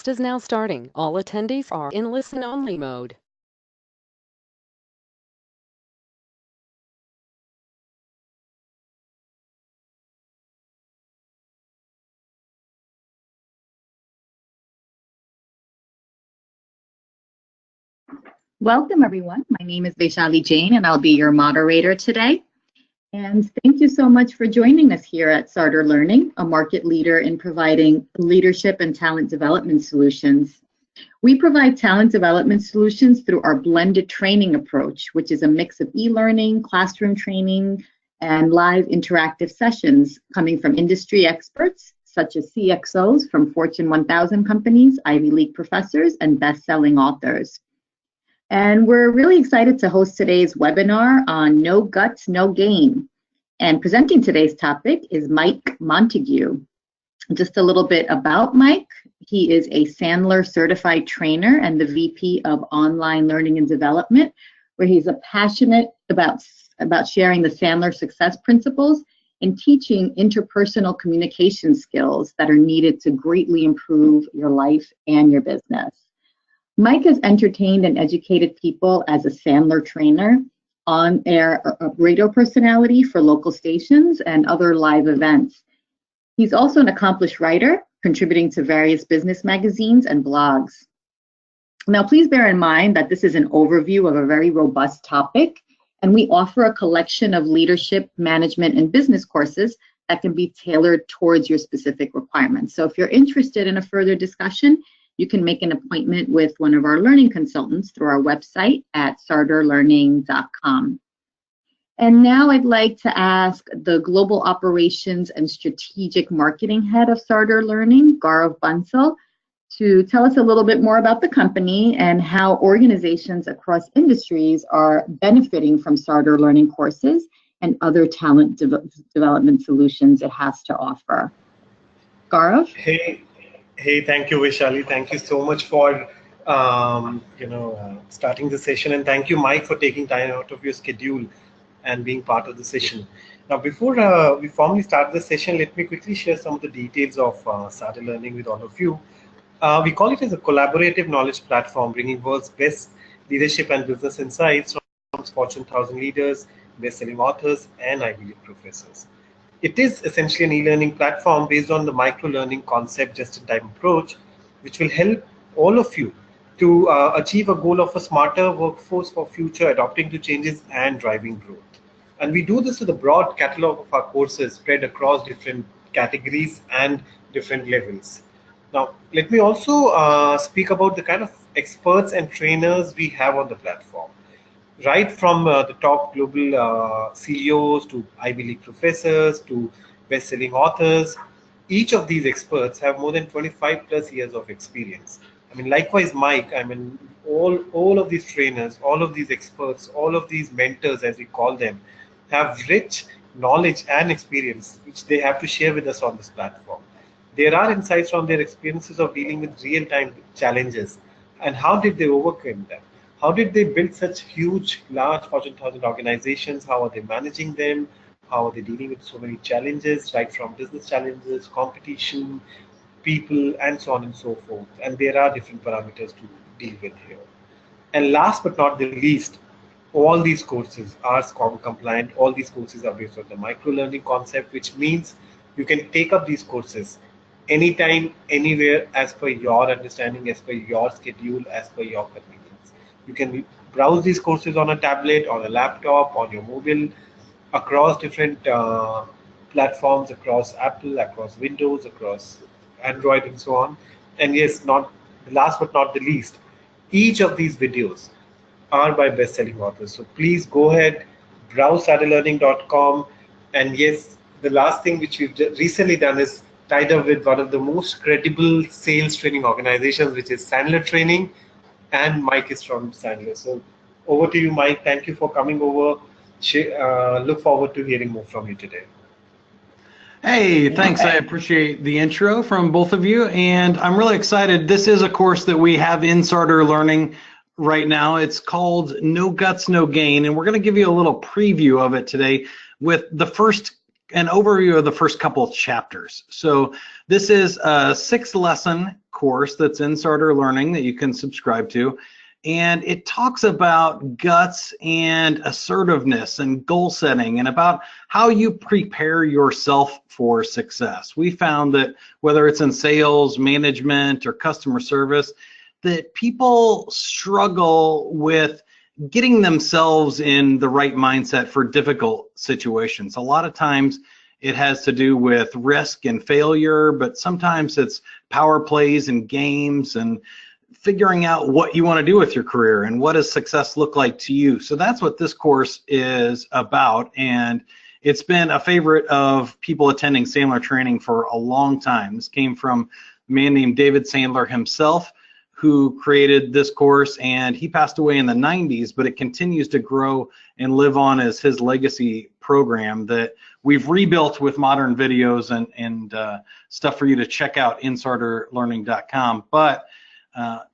Is now starting. All attendees are in listen-only mode. Welcome, everyone. My name is Vaishali Jain, and I'll be your moderator today. And thank you so much for joining us here at Sandler Learning, a market leader in providing leadership and talent development solutions. We provide talent development solutions through our blended training approach, which is a mix of e-learning, classroom training, and live interactive sessions coming from industry experts, such as CXOs from Fortune 1000 companies, Ivy League professors, and best-selling authors. And we're really excited to host today's webinar on No Guts, No Gain. And presenting today's topic is Mike Montague. Just a little bit about Mike. He is a Sandler certified trainer and the VP of Online Learning and Development, where he's passionate about sharing the Sandler success principles and teaching interpersonal communication skills that are needed to greatly improve your life and your business. Mike has entertained and educated people as a Sandler trainer, on-air radio personality for local stations, and other live events. He's also an accomplished writer, contributing to various business magazines and blogs. Now, please bear in mind that this is an overview of a very robust topic, and we offer a collection of leadership, management, and business courses that can be tailored towards your specific requirements. So if you're interested in a further discussion, you can make an appointment with one of our learning consultants through our website at sardarlearning.com. And now I'd like to ask the Global Operations and Strategic Marketing Head of Sandler Learning, Gaurav Bansal, to tell us a little bit more about the company and how organizations across industries are benefiting from Sandler Learning courses and other talent development solutions it has to offer. Gaurav? Hey, thank you, Vaishali. Thank you so much for starting the session, and thank you, Mike, for taking time out of your schedule and being part of the session. Now, before we formally start the session, let me quickly share some of the details of Sandler Learning with all of you. We call it as a collaborative knowledge platform, bringing world's best leadership and business insights from Fortune 1000 leaders, best-selling authors, and Ivy League professors. It is essentially an e-learning platform based on the micro-learning concept just-in-time approach, which will help all of you to achieve a goal of a smarter workforce for future, adapting to changes and driving growth. And we do this with a broad catalog of our courses spread across different categories and different levels. Now, let me also speak about the kind of experts and trainers we have on the platform. Right from the top global CEOs to Ivy League professors to best-selling authors, each of these experts have more than 25 plus years of experience. I mean, likewise, Mike, I mean, all of these trainers, all of these experts, all of these mentors, as we call them, have rich knowledge and experience, which they have to share with us on this platform. There are insights from their experiences of dealing with real-time challenges and how did they overcome them. How did they build such huge, large Fortune 1000 organizations? How are they managing them? How are they dealing with so many challenges, right from business challenges, competition, people, and so on and so forth. And there are different parameters to deal with here. And last but not the least, all these courses are SCORM compliant. All these courses are based on the micro-learning concept, which means you can take up these courses anytime, anywhere, as per your understanding, as per your schedule, as per your convenience. You can browse these courses on a tablet, on a laptop, on your mobile, across different platforms, across Apple, across Windows, across Android, and so on. And yes, not last but not the least, each of these videos are by best-selling authors. So please go ahead, browse sardarlearning.com. And yes, the last thing which we've recently done is tied up with one of the most credible sales training organizations, which is Sandler Training. And Mike is from Sandler. So over to you, Mike. Thank you for coming over. Look forward to hearing more from you today. Hey, thanks. I appreciate the intro from both of you. And I'm really excited. This is a course that we have in Sandler Learning right now. It's called No Guts, No Gain. And we're going to give you a little preview of it today with the first an overview of the first couple of chapters. So this is a 6-lesson course that's in Starter Learning that you can subscribe to. And it talks about guts and assertiveness and goal setting and about how you prepare yourself for success. We found that whether it's in sales, management, or customer service, that people struggle with getting themselves in the right mindset for difficult situations. A lot of times it has to do with risk and failure, but sometimes it's power plays and games and figuring out what you want to do with your career and what does success look like to you. So that's what this course is about, and it's been a favorite of people attending Sandler Training for a long time. This came from a man named David Sandler himself, who created this course, and he passed away in the 90s, but it continues to grow and live on as his legacy program that we've rebuilt with modern videos and stuff for you to check out in starterlearning.com. But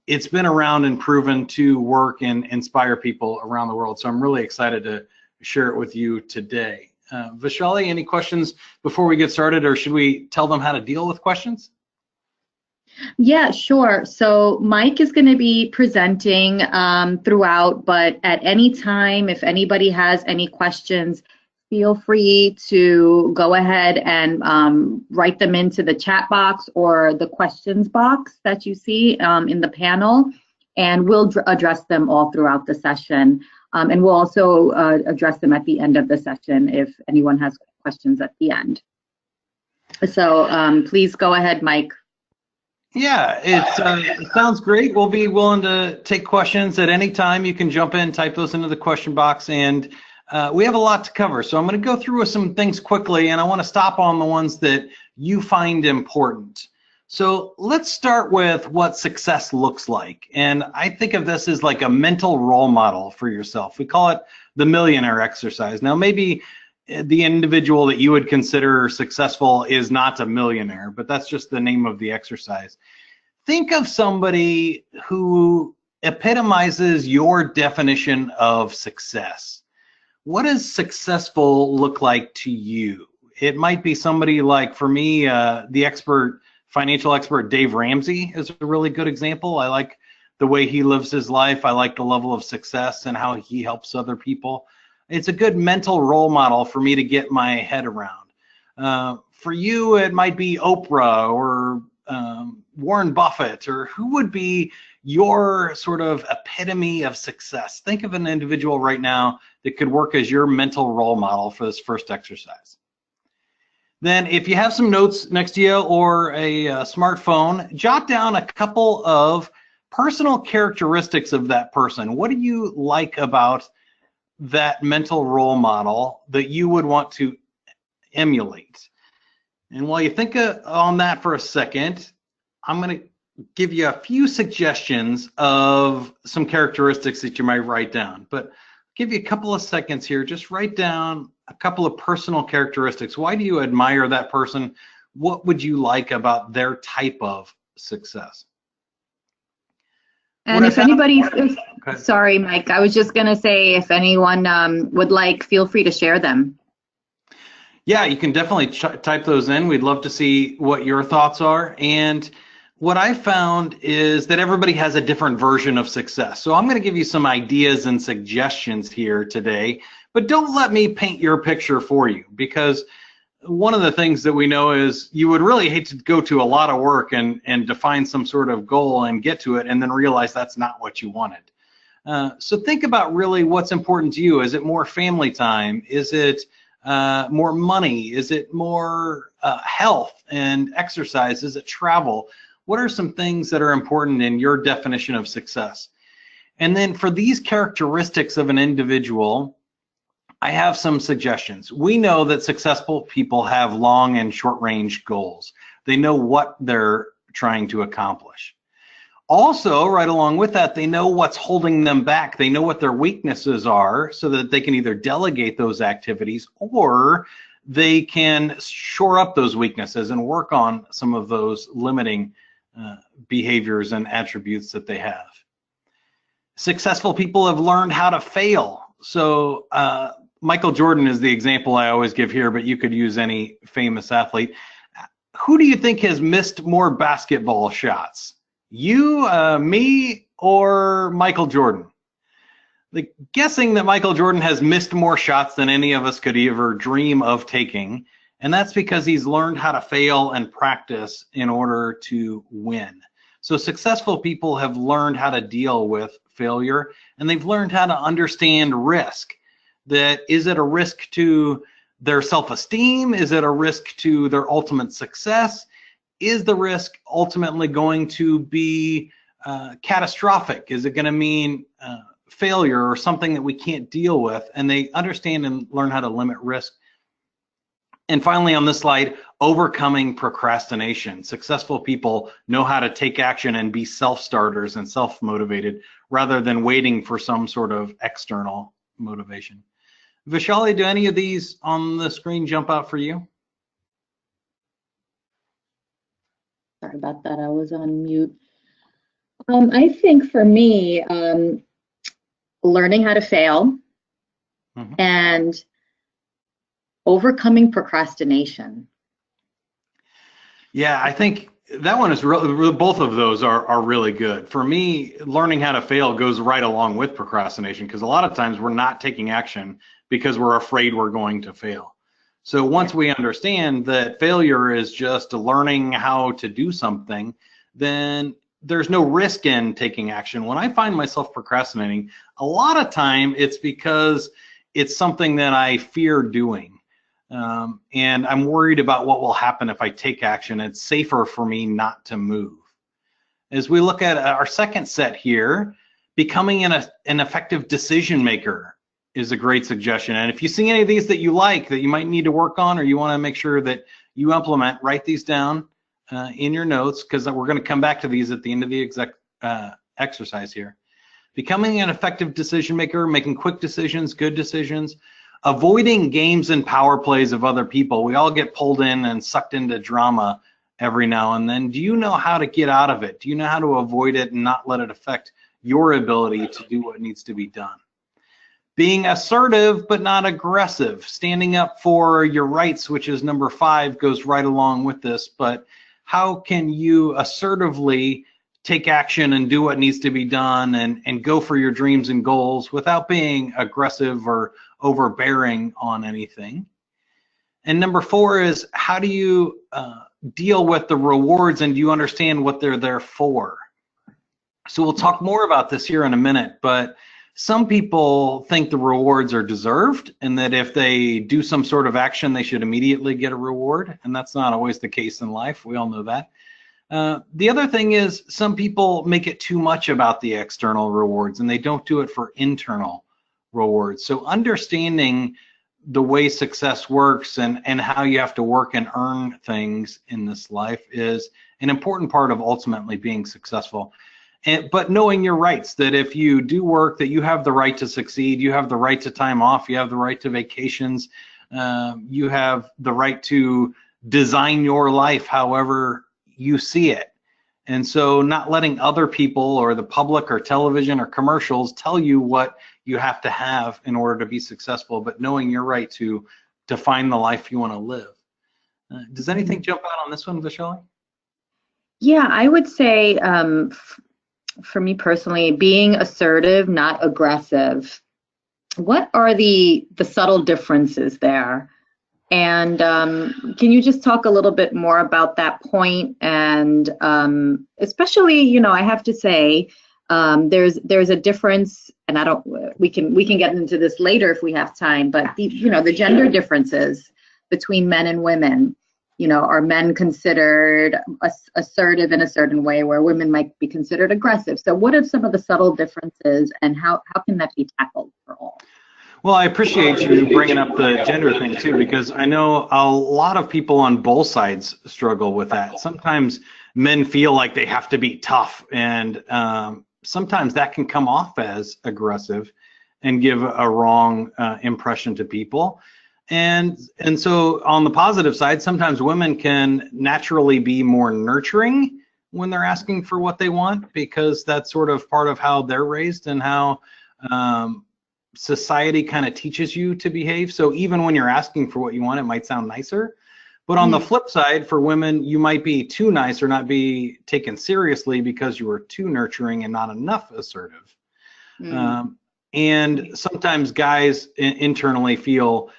it's been around and proven to work and inspire people around the world. So I'm really excited to share it with you today. Vaishali, any questions before we get started, or should we tell them how to deal with questions? Yeah, sure. So Mike is going to be presenting throughout, but at any time, if anybody has any questions, feel free to go ahead and write them into the chat box or the questions box that you see in the panel, and we'll address them all throughout the session. And we'll also address them at the end of the session if anyone has questions at the end. So please go ahead, Mike. Yeah, it sounds great. We'll be willing to take questions at any time. You can jump in, type those into the question box, and we have a lot to cover. So I'm going to go through some things quickly, and I want to stop on the ones that you find important. So let's start with what success looks like. And I think of this as like a mental role model for yourself. We call it the millionaire exercise. Now, maybe the individual that you would consider successful is not a millionaire, but that's just the name of the exercise. Think of somebody who epitomizes your definition of success. What does successful look like to you? It might be somebody like, for me, the financial expert Dave Ramsey is a really good example. I like the way he lives his life. I like the level of success and how he helps other people. It's a good mental role model for me to get my head around. For you, it might be Oprah or Warren Buffett, or who would be your sort of epitome of success? Think of an individual right now that could work as your mental role model for this first exercise. Then if you have some notes next to you or a smartphone, jot down a couple of personal characteristics of that person. What do you like about that mental role model that you would want to emulate? And while you think on that for a second, I'm going to give you a few suggestions of some characteristics that you might write down. But I'll give you a couple of seconds here. Just write down a couple of personal characteristics. Why do you admire that person? What would you like about their type of success? And if anybody, sorry, Mike, I was just going to say, if anyone would like, feel free to share them. Yeah, you can definitely type those in. We'd love to see what your thoughts are. And what I found is that everybody has a different version of success. So I'm going to give you some ideas and suggestions here today, but don't let me paint your picture for you, because one of the things that we know is you would really hate to go to a lot of work and define some sort of goal and get to it and then realize that's not what you wanted. So think about really what's important to you. Is it more family time? Is it more money? Is it more health and exercise? Is it travel? What are some things that are important in your definition of success? And then for these characteristics of an individual, I have some suggestions. We know that successful people have long and short range goals. They know what they're trying to accomplish. Also, right along with that, they know what's holding them back. They know what their weaknesses are so that they can either delegate those activities or they can shore up those weaknesses and work on some of those limiting behaviors and attributes that they have. Successful people have learned how to fail. So Michael Jordan is the example I always give here, but you could use any famous athlete. Who do you think has missed more basketball shots? You, me, or Michael Jordan? Like, guessing that Michael Jordan has missed more shots than any of us could ever dream of taking, and that's because he's learned how to fail and practice in order to win. So successful people have learned how to deal with failure, and they've learned how to understand risk. That is it a risk to their self-esteem? Is it a risk to their ultimate success? Is the risk ultimately going to be catastrophic? Is it going to mean failure or something that we can't deal with? And they understand and learn how to limit risk. And finally, on this slide, overcoming procrastination. Successful people know how to take action and be self-starters and self-motivated rather than waiting for some sort of external motivation. Vishali, do any of these on the screen jump out for you? Sorry about that, I was on mute. I think for me, learning how to fail and overcoming procrastination. Yeah, I think that one is both of those are really good. For me, learning how to fail goes right along with procrastination, because a lot of times we're not taking action because we're afraid we're going to fail. So once we understand that failure is just learning how to do something, then there's no risk in taking action. When I find myself procrastinating, a lot of time it's because it's something that I fear doing. And I'm worried about what will happen if I take action. It's safer for me not to move. As we look at our second set here, becoming an effective decision maker is a great suggestion. And if you see any of these that you like, that you might need to work on, or you want to make sure that you implement, write these down in your notes, because we're going to come back to these at the end of the exercise here. Becoming an effective decision maker, making quick decisions, good decisions, avoiding games and power plays of other people. We all get pulled in and sucked into drama every now and then. Do you know how to get out of it? Do you know how to avoid it and not let it affect your ability to do what needs to be done? Being assertive but not aggressive, standing up for your rights, which is number 5, goes right along with this. But how can you assertively take action and do what needs to be done and go for your dreams and goals without being aggressive or overbearing on anything? And number 4 is, how do you deal with the rewards, and do you understand what they're there for? So we'll talk more about this here in a minute, but some people think the rewards are deserved and that if they do some sort of action, they should immediately get a reward. And that's not always the case in life. We all know that. The other thing is, some people make it too much about the external rewards and they don't do it for internal rewards. So understanding the way success works and how you have to work and earn things in this life is an important part of ultimately being successful. But knowing your rights, that if you do work, that you have the right to succeed, you have the right to time off, you have the right to vacations, you have the right to design your life however you see it. And so not letting other people or the public or television or commercials tell you what you have to have in order to be successful, but knowing your right to define the life you want to live. Does anything jump out on this one, Vishali? Yeah, I would say, for me personally, being assertive, not aggressive. What are the subtle differences there? And can you just talk a little bit more about that point? And especially, you know, I have to say, there's a difference, and we can get into this later if we have time, but the gender differences between men and women. You know, are men considered assertive in a certain way where women might be considered aggressive? So what are some of the subtle differences, and how can that be tackled for all? Well, I appreciate you bringing up the gender thing too, because I know a lot of people on both sides struggle with that. Sometimes men feel like they have to be tough, and sometimes that can come off as aggressive and give a wrong impression to people. And so on the positive side, sometimes women can naturally be more nurturing when they're asking for what they want, because that's sort of part of how they're raised and how society kind of teaches you to behave. So even when you're asking for what you want, it might sound nicer. But on the flip side, for women, you might be too nice or not be taken seriously because you were too nurturing and not enough assertive. And sometimes guys internally feel,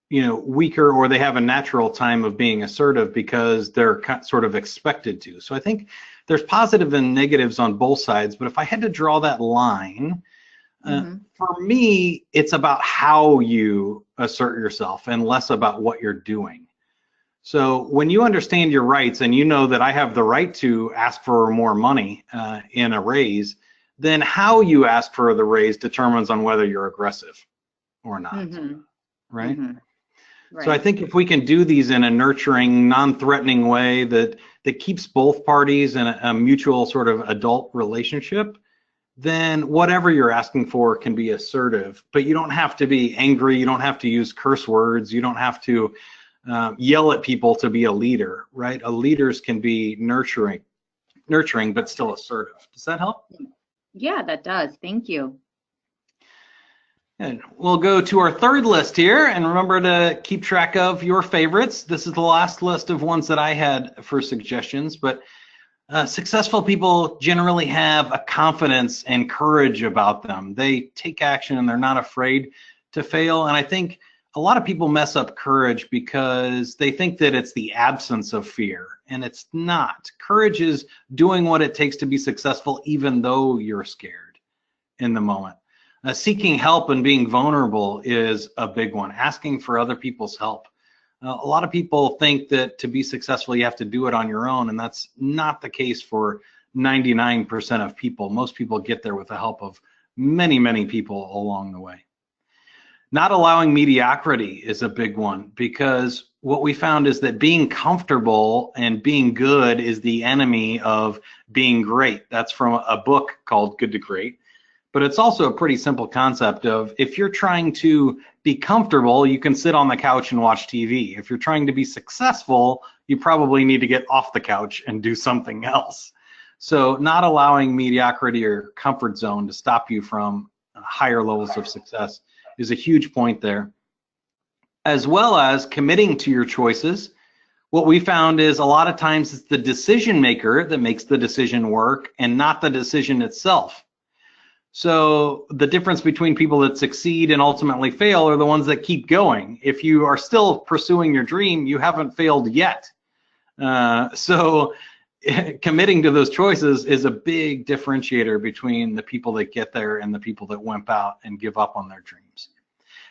weaker, or they have a natural time of being assertive because they're sort of expected to. So I think there's positive and negatives on both sides. But if I had to draw that line, for me, it's about how you assert yourself and less about what you're doing. So when you understand your rights and you know that I have the right to ask for more money in a raise, then how you ask for the raise determines on whether you're aggressive or not, right? Right. So I think if we can do these in a nurturing, non-threatening way that keeps both parties in a mutual sort of adult relationship, then whatever you're asking for can be assertive. But you don't have to be angry. You don't have to use curse words. You don't have to yell at people to be a leader, right? A leaders can be nurturing, but still assertive. Does that help? Yeah, that does. Thank you. And we'll go to our third list here, and remember to keep track of your favorites. This is the last list of ones that I had for suggestions, but successful people generally have a confidence and courage about them. They take action and they're not afraid to fail. And I think a lot of people mess up courage because they think that it's the absence of fear, and it's not. Courage is doing what it takes to be successful even though you're scared in the moment. Seeking help and being vulnerable is a big one. Asking for other people's help. A lot of people think that to be successful, you have to do it on your own, and that's not the case for 99% of people. Most people get there with the help of many, many people along the way. Not allowing mediocrity is a big one, because what we found is that being comfortable and being good is the enemy of being great. That's from a book called Good to Great. But it's also a pretty simple concept of, if you're trying to be comfortable, you can sit on the couch and watch TV. If you're trying to be successful, you probably need to get off the couch and do something else. So not allowing mediocrity or comfort zone to stop you from higher levels of success is a huge point there. As well as committing to your choices. What we found is a lot of times it's the decision maker that makes the decision work and not the decision itself. So the difference between people that succeed and ultimately fail are the ones that keep going. If you are still pursuing your dream, you haven't failed yet. So committing to those choices is a big differentiator between the people that get there and the people that wimp out and give up on their dreams.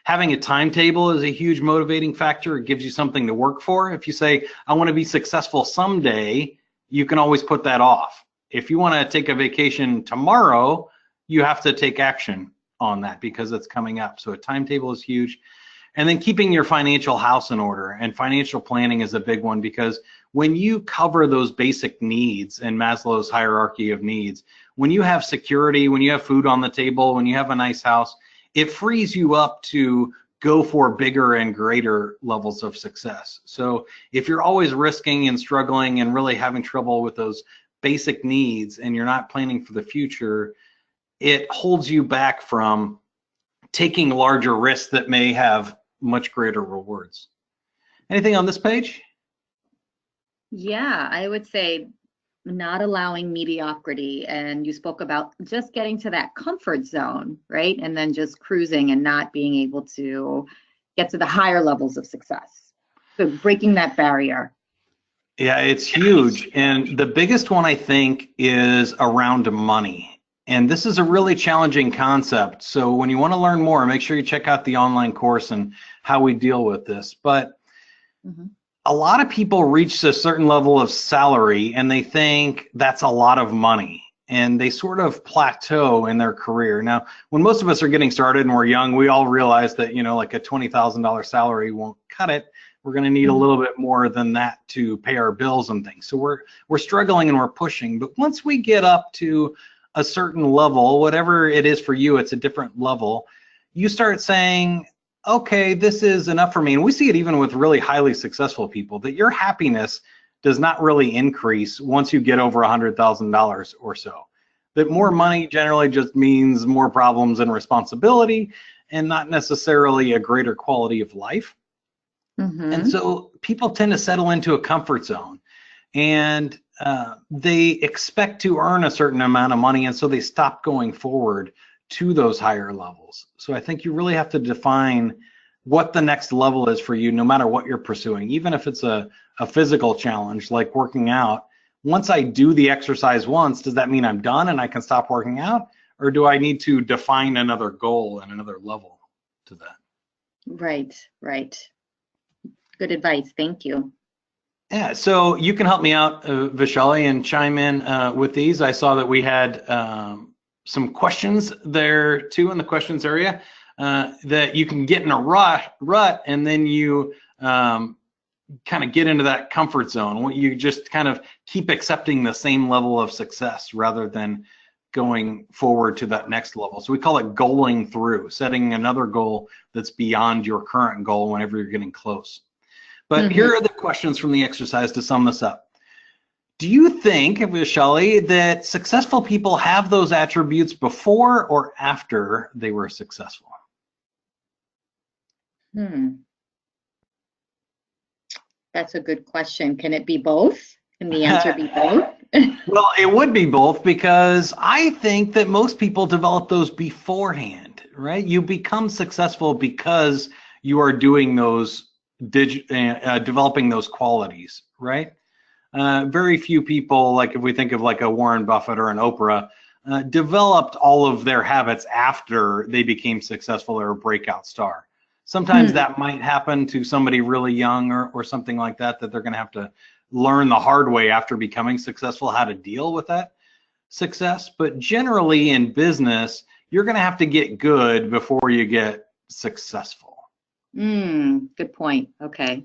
Having a timetable is a huge motivating factor. It gives you something to work for. If you say, I want to be successful someday, you can always put that off. If you want to take a vacation tomorrow, you have to take action on that because it's coming up. So a timetable is huge. And then keeping your financial house in order, and financial planning is a big one, because when you cover those basic needs in Maslow's hierarchy of needs, when you have security, when you have food on the table, when you have a nice house, it frees you up to go for bigger and greater levels of success. So if you're always risking and struggling and really having trouble with those basic needs and you're not planning for the future, it holds you back from taking larger risks that may have much greater rewards. Anything on this page? Yeah, I would say not allowing mediocrity. And you spoke about just getting to that comfort zone, right? And then just cruising and not being able to get to the higher levels of success. So breaking that barrier. Yeah, it's huge. And the biggest one, I think, is around money. And this is a really challenging concept. So when you want to learn more, make sure you check out the online course and how we deal with this. But a lot of people reach a certain level of salary and they think that's a lot of money, and they sort of plateau in their career. Now, when most of us are getting started and we're young, we all realize that, like a $20,000 salary won't cut it. We're going to need a little bit more than that to pay our bills and things. So we're struggling and we're pushing. But once we get up to a certain level, whatever it is for you, it's a different level, you start saying, okay, this is enough for me. And we see it even with really highly successful people, that your happiness does not really increase once you get over $100,000 or so. That more money generally just means more problems and responsibility, and not necessarily a greater quality of life. And so people tend to settle into a comfort zone, and they expect to earn a certain amount of money, and so they stop going forward to those higher levels. So I think you really have to define what the next level is for you, no matter what you're pursuing. Even if it's a physical challenge like working out, once I do the exercise once, does that mean I'm done and I can stop working out? Or do I need to define another goal and another level to that? Right, right. Good advice. Thank you. Yeah, so you can help me out, Vishali, and chime in with these. I saw that we had some questions there too in the questions area that you can get in a rut, and then you kind of get into that comfort zone. You just kind of keep accepting the same level of success rather than going forward to that next level. So we call it goaling through, setting another goal that's beyond your current goal whenever you're getting close. But here are the questions from the exercise to sum this up. Do you think, Vishali, that successful people have those attributes before or after they were successful? That's a good question. Can it be both? Can the answer be both? Well, it would be both, because I think that most people develop those beforehand, right? You become successful because you are doing those, developing those qualities, right? Very few people, like if we think of like a Warren Buffett or an Oprah, developed all of their habits after they became successful or a breakout star. Sometimes that might happen to somebody really young or something like that, that they're going to have to learn the hard way after becoming successful how to deal with that success. But generally in business, you're going to have to get good before you get successful. Good point. Okay.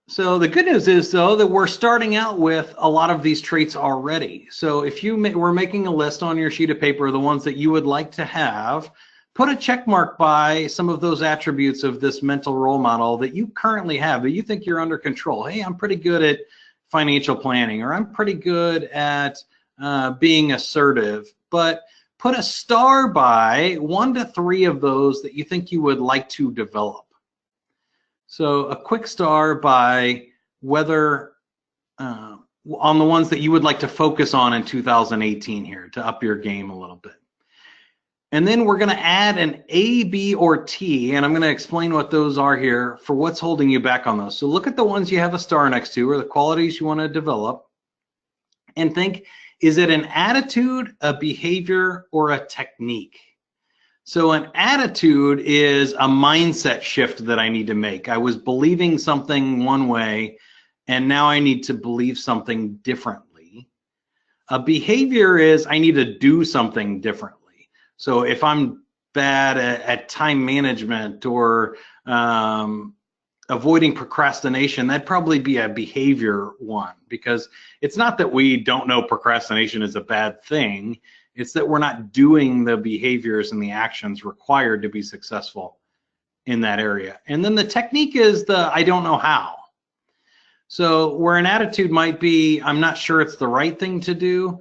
So the good news is, though, that we're starting out with a lot of these traits already. So if you were making a list on your sheet of paper, the ones that you would like to have, put a check mark by some of those attributes of this mental role model that you currently have, that you think you're under control. Hey, I'm pretty good at financial planning, or I'm pretty good at being assertive. But put a star by 1 to 3 of those that you think you would like to develop. So a quick star by whether on the ones that you would like to focus on in 2018 here to up your game a little bit. And then we're going to add an A, B, or T, and I'm going to explain what those are here for what's holding you back on those. So look at the ones you have a star next to, or the qualities you want to develop, and think, is it an attitude, a behavior, or a technique? So an attitude is a mindset shift that I need to make. I was believing something one way, and now I need to believe something differently. A behavior is I need to do something differently. So if I'm bad at time management or avoiding procrastination, that'd probably be a behavior one, because it's not that we don't know procrastination is a bad thing. It's that we're not doing the behaviors and the actions required to be successful in that area. And then the technique is the I don't know how. So where an attitude might be, I'm not sure it's the right thing to do.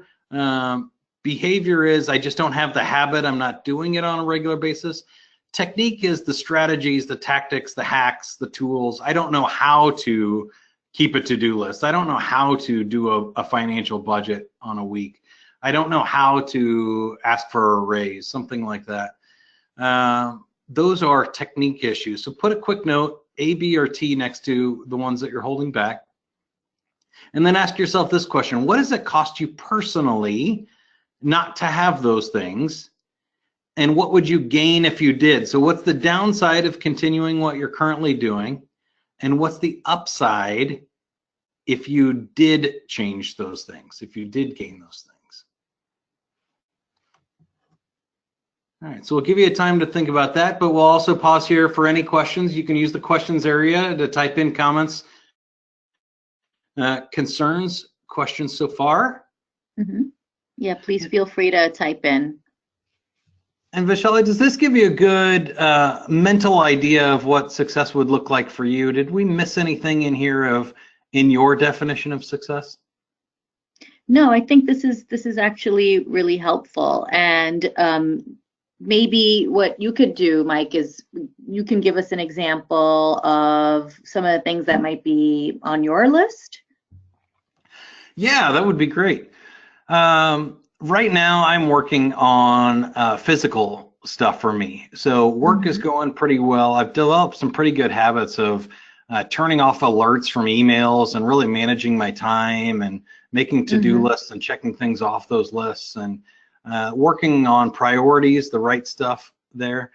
Behavior is I just don't have the habit, I'm not doing it on a regular basis. Technique is the strategies, the tactics, the hacks, the tools. I don't know how to keep a to-do list. I don't know how to do a financial budget on a week. I don't know how to ask for a raise, something like that. Those are technique issues. So put a quick note, A, B, or T next to the ones that you're holding back. And then ask yourself this question: what does it cost you personally not to have those things? And what would you gain if you did? So what's the downside of continuing what you're currently doing? And what's the upside if you did change those things, if you did gain those things? All right, so we'll give you a time to think about that, but we'll also pause here for any questions. You can use the questions area to type in comments, concerns, questions so far. Yeah, please feel free to type in. And Vishali, does this give you a good mental idea of what success would look like for you? Did we miss anything in here in your definition of success? No, I think this is actually really helpful. And maybe what you could do, Mike, is you can give us an example of some of the things that might be on your list. Yeah, that would be great. Right now, I'm working on physical stuff for me. So work is going pretty well. I've developed some pretty good habits of turning off alerts from emails and really managing my time and making to-do lists and checking things off those lists and working on priorities, the right stuff there.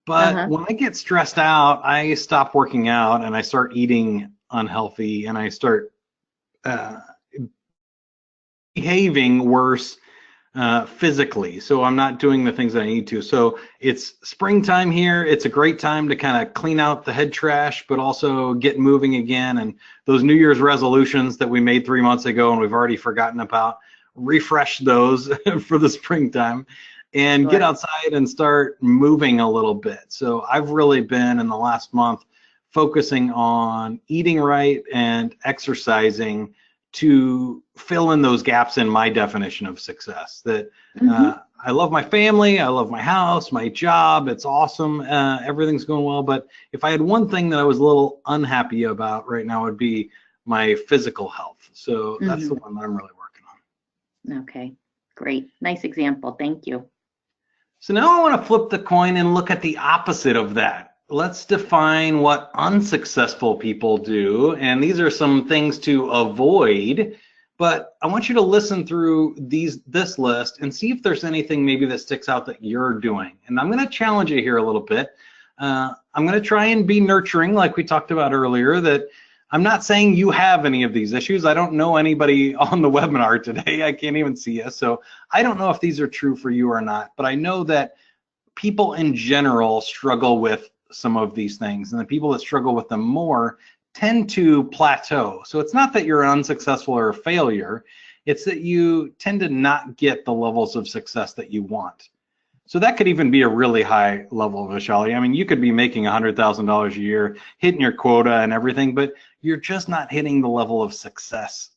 But when I get stressed out, I stop working out and I start eating unhealthy and I start behaving worse physically. So I'm not doing the things that I need to. So it's springtime here. It's a great time to kind of clean out the head trash, but also get moving again. And those New Year's resolutions that we made 3 months ago and we've already forgotten about, refresh those for the springtime and get outside and start moving a little bit. So I've really been in the last month focusing on eating right and exercising to fill in those gaps in my definition of success. That I love my family, I love my house, my job, it's awesome, everything's going well. But if I had one thing that I was a little unhappy about right now, it would be my physical health. So that's the one that I'm really working on. Okay, great. Nice example. Thank you. So now I want to flip the coin and look at the opposite of that. Let's define what unsuccessful people do. And these are some things to avoid, but I want you to listen through this list and see if there's anything maybe that sticks out that you're doing. And I'm going to challenge you here a little bit. I'm going to try and be nurturing like we talked about earlier, that I'm not saying you have any of these issues. I don't know anybody on the webinar today. I can't even see you. So I don't know if these are true for you or not, but I know that people in general struggle with some of these things, and the people that struggle with them more tend to plateau. So it's not that you're unsuccessful or a failure, it's that you tend to not get the levels of success that you want. So that could even be a really high level, Vishali. I mean, you could be making $100,000 a year, hitting your quota and everything, but you're just not hitting the level of success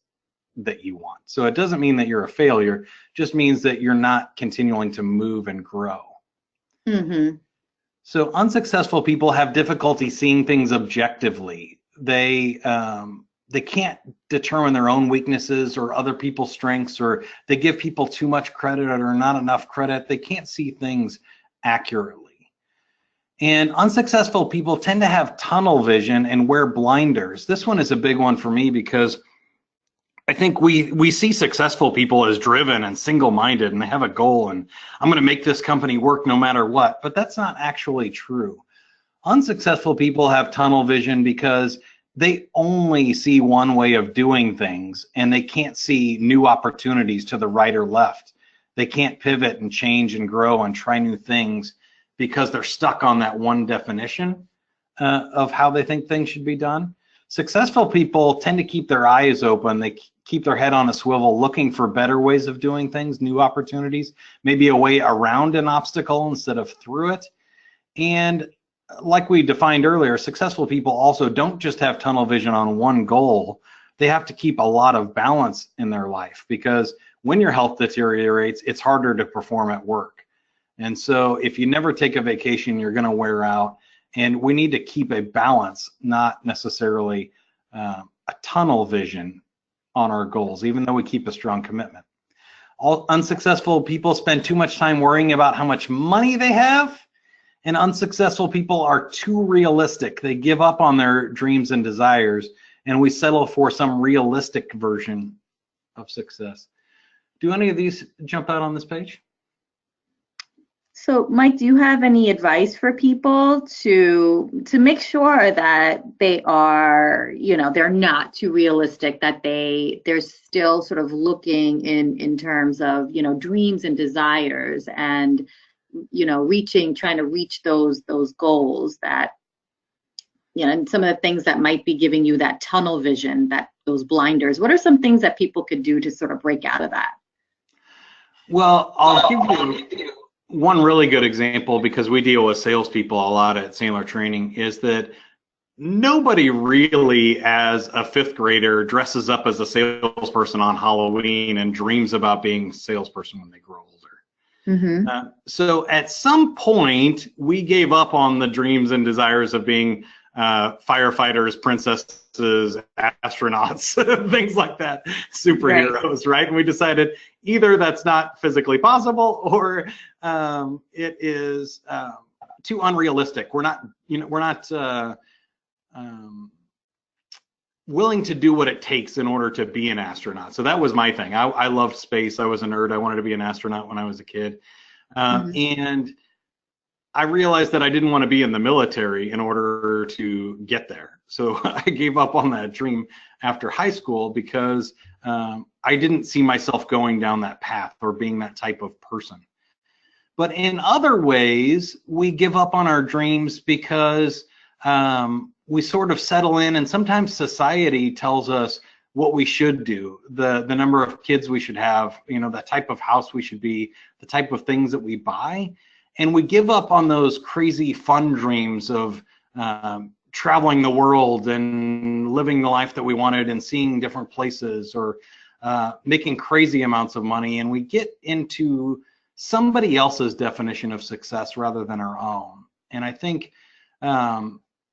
that you want. So it doesn't mean that you're a failure, it just means that you're not continuing to move and grow. So unsuccessful people have difficulty seeing things objectively. They can't determine their own weaknesses or other people's strengths, or they give people too much credit or not enough credit. They can't see things accurately. And unsuccessful people tend to have tunnel vision and wear blinders. This one is a big one for me because I think we see successful people as driven and single-minded, and they have a goal, and I'm going to make this company work no matter what, but that's not actually true. Unsuccessful people have tunnel vision because they only see one way of doing things, and they can't see new opportunities to the right or left. They can't pivot and change and grow and try new things because they're stuck on that one definition of how they think things should be done. Successful people tend to keep their eyes open. They keep their head on a swivel, looking for better ways of doing things, new opportunities, maybe a way around an obstacle instead of through it. And like we defined earlier, successful people also don't just have tunnel vision on one goal. They have to keep a lot of balance in their life, because when your health deteriorates, it's harder to perform at work. And so if you never take a vacation, you're going to wear out. And we need to keep a balance, not necessarily a tunnel vision on our goals, even though we keep a strong commitment. All unsuccessful people spend too much time worrying about how much money they have, and unsuccessful people are too realistic. They give up on their dreams and desires, and we settle for some realistic version of success. Do any of these jump out on this page? So, Mike, do you have any advice for people to make sure that they are, they're not too realistic, that they're still sort of looking in terms of, dreams and desires, and, trying to reach those goals that, and some of the things that might be giving you that tunnel vision, those blinders? What are some things that people could do to sort of break out of that? Well, I'll give you one really good example, because we deal with salespeople a lot at Sandler Training, is that nobody really, as a fifth grader, dresses up as a salesperson on Halloween and dreams about being a salesperson when they grow older. So at some point, we gave up on the dreams and desires of being firefighters, princesses, astronauts, things like that, superheroes, right? And we decided either that's not physically possible, or it is too unrealistic. We're not, willing to do what it takes in order to be an astronaut. So that was my thing. I loved space. I was a nerd. I wanted to be an astronaut when I was a kid. And I realized that I didn't want to be in the military in order to get there. So I gave up on that dream after high school because I didn't see myself going down that path or being that type of person. But in other ways, we give up on our dreams because we sort of settle in, and sometimes society tells us what we should do, the number of kids we should have, the type of house we should be, the type of things that we buy. And we give up on those crazy fun dreams of traveling the world and living the life that we wanted and seeing different places, or making crazy amounts of money. And we get into somebody else's definition of success rather than our own. And I think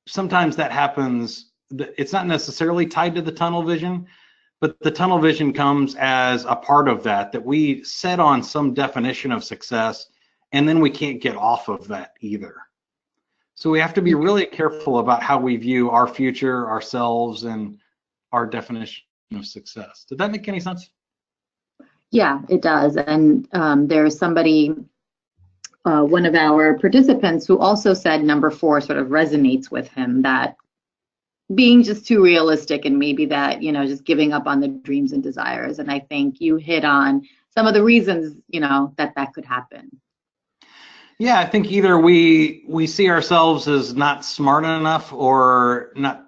sometimes that happens. It's not necessarily tied to the tunnel vision, but the tunnel vision comes as a part of that we set on some definition of success, and then we can't get off of that either. So we have to be really careful about how we view our future, ourselves, and our definition of success. Did that make any sense? Yeah, it does. And there's somebody, one of our participants, who also said number 4 sort of resonates with him, that being just too realistic, and maybe that, just giving up on the dreams and desires. And I think you hit on some of the reasons, that could happen. Yeah, I think either we see ourselves as not smart enough, or not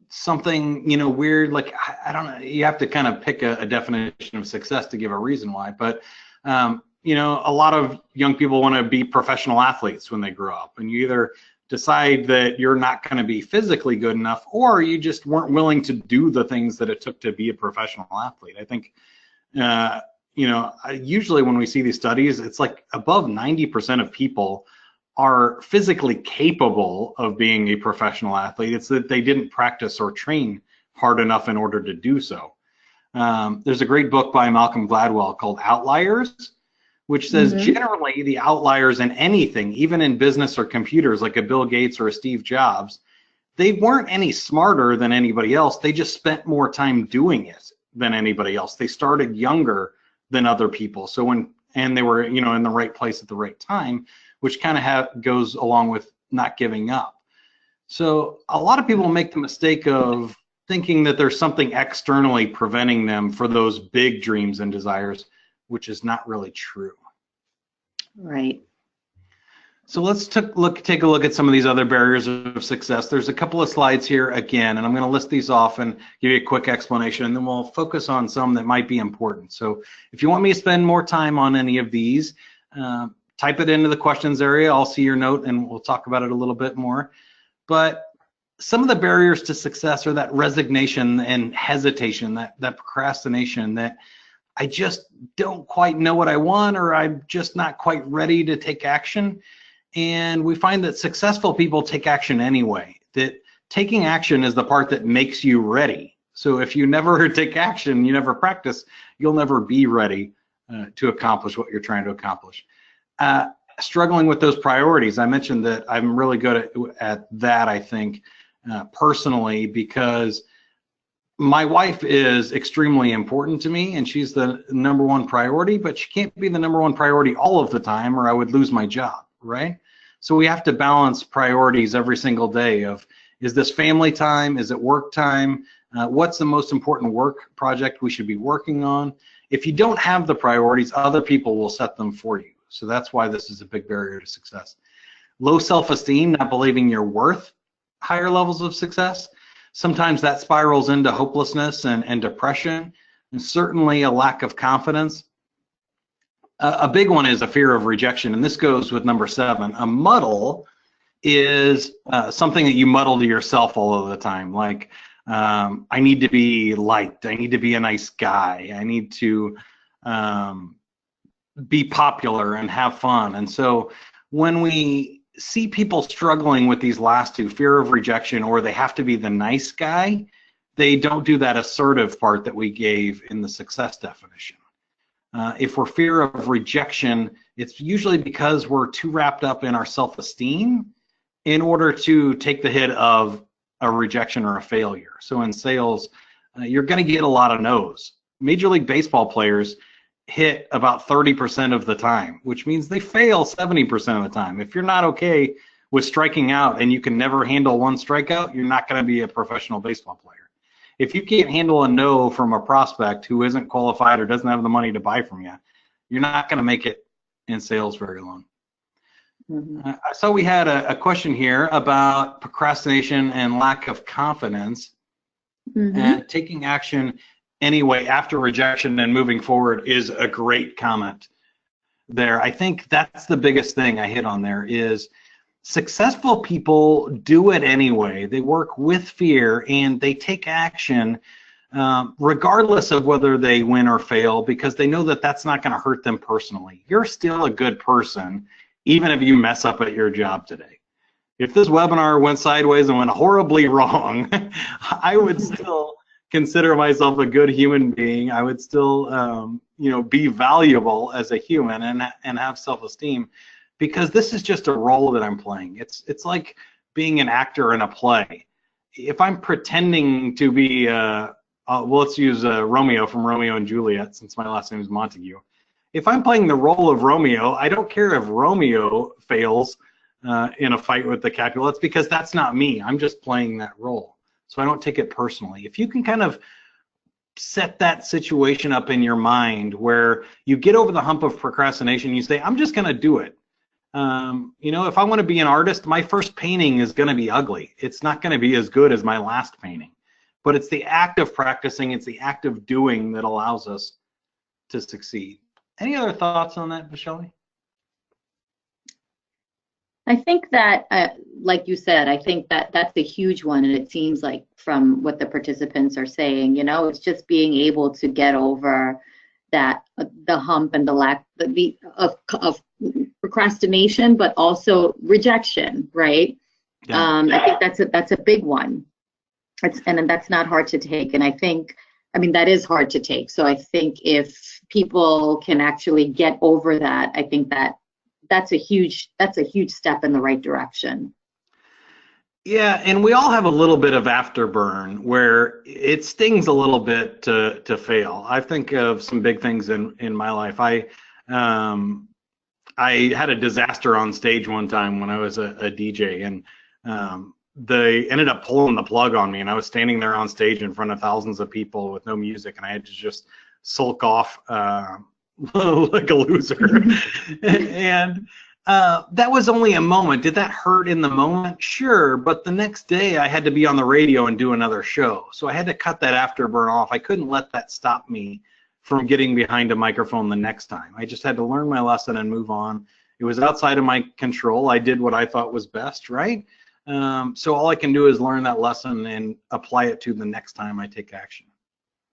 something, weird, like, I don't know, you have to kind of pick a definition of success to give a reason why. But a lot of young people want to be professional athletes when they grow up, and you either decide that you're not going to be physically good enough, or you just weren't willing to do the things that it took to be a professional athlete. I think, usually when we see these studies, it's like above 90% of people are physically capable of being a professional athlete. It's that they didn't practice or train hard enough in order to do so. There's a great book by Malcolm Gladwell called Outliers, which says generally the outliers in anything, even in business or computers, like a Bill Gates or a Steve Jobs, they weren't any smarter than anybody else. They just spent more time doing it than anybody else. They started younger than other people. And they were, in the right place at the right time, which kind of goes along with not giving up. So a lot of people make the mistake of thinking that there's something externally preventing them for those big dreams and desires, which is not really true. Right. So let's take a look at some of these other barriers of success. There's a couple of slides here again, and I'm going to list these off and give you a quick explanation, and then we'll focus on some that might be important. So if you want me to spend more time on any of these, type it into the questions area. I'll see your note, and we'll talk about it a little bit more. But some of the barriers to success are that resignation and hesitation, that procrastination, that I just don't quite know what I want, or I'm just not quite ready to take action. And we find that successful people take action anyway, that taking action is the part that makes you ready. So if you never take action, you never practice, you'll never be ready to accomplish what you're trying to accomplish. Struggling with those priorities, I mentioned that I'm really good at that, I think, personally, because my wife is extremely important to me, and she's the number one priority, but she can't be the number one priority all of the time, or I would lose my job, right? So we have to balance priorities every single day of, is this family time? Is it work time? What's the most important work project we should be working on? If you don't have the priorities, other people will set them for you. So that's why this is a big barrier to success. Low self-esteem, not believing you're worth higher levels of success. Sometimes that spirals into hopelessness and depression, and certainly a lack of confidence. A big one is a fear of rejection, and this goes with number 7. A muddle is something that you muddle to yourself all of the time. Like, I need to be liked. I need to be a nice guy. I need to be popular and have fun. And so when we see people struggling with these last two, fear of rejection, or they have to be the nice guy, they don't do that assertive part that we gave in the success definition. If we're fear of rejection, it's usually because we're too wrapped up in our self-esteem in order to take the hit of a rejection or a failure. So in sales, you're going to get a lot of no's. Major League Baseball players hit about 30% of the time, which means they fail 70% of the time. If you're not okay with striking out and you can never handle one strikeout, you're not going to be a professional baseball player. If you can't handle a no from a prospect who isn't qualified or doesn't have the money to buy from you, you're not going to make it in sales very long. I saw we had a question here about procrastination and lack of confidence. And taking action anyway after rejection and moving forward is a great comment there. I think that's the biggest thing I hit on there is successful people do it anyway. They work with fear and they take action regardless of whether they win or fail, because they know that that's not going to hurt them personally. You're still a good person even if you mess up at your job today. If this webinar went sideways and went horribly wrong, I would still consider myself a good human being. I would still be valuable as a human and have self-esteem, because this is just a role that I'm playing. It's like being an actor in a play. If I'm pretending to be, well, let's use Romeo from Romeo and Juliet, since my last name is Montague. If I'm playing the role of Romeo, I don't care if Romeo fails in a fight with the Capulets, because that's not me. I'm just playing that role. So I don't take it personally. If you can kind of set that situation up in your mind where you get over the hump of procrastination, you say, I'm just going to do it. If I want to be an artist, my first painting is going to be ugly. It's not going to be as good as my last painting. But it's the act of practicing, it's the act of doing that allows us to succeed. Any other thoughts on that, Michelle? I think that, like you said, I think that that's a huge one, and it seems like from what the participants are saying, it's just being able to get over that the hump and the lack of procrastination, but also rejection, right? Yeah. I think that's a big one. And that's not hard to take, and that is hard to take. So I think if people can actually get over that, I think that's a huge step in the right direction. Yeah, and we all have a little bit of afterburn where it stings a little bit to fail. I think of some big things in my life. I had a disaster on stage one time when I was a DJ, and they ended up pulling the plug on me, and I was standing there on stage in front of thousands of people with no music, and I had to just sulk off like a loser. And that was only a moment. Did that hurt in the moment? Sure, but the next day I had to be on the radio and do another show. So I had to cut that afterburn off. I couldn't let that stop me from getting behind a microphone the next time. I just had to learn my lesson and move on. It was outside of my control. I did what I thought was best, right? So all I can do is learn that lesson and apply it to the next time I take action.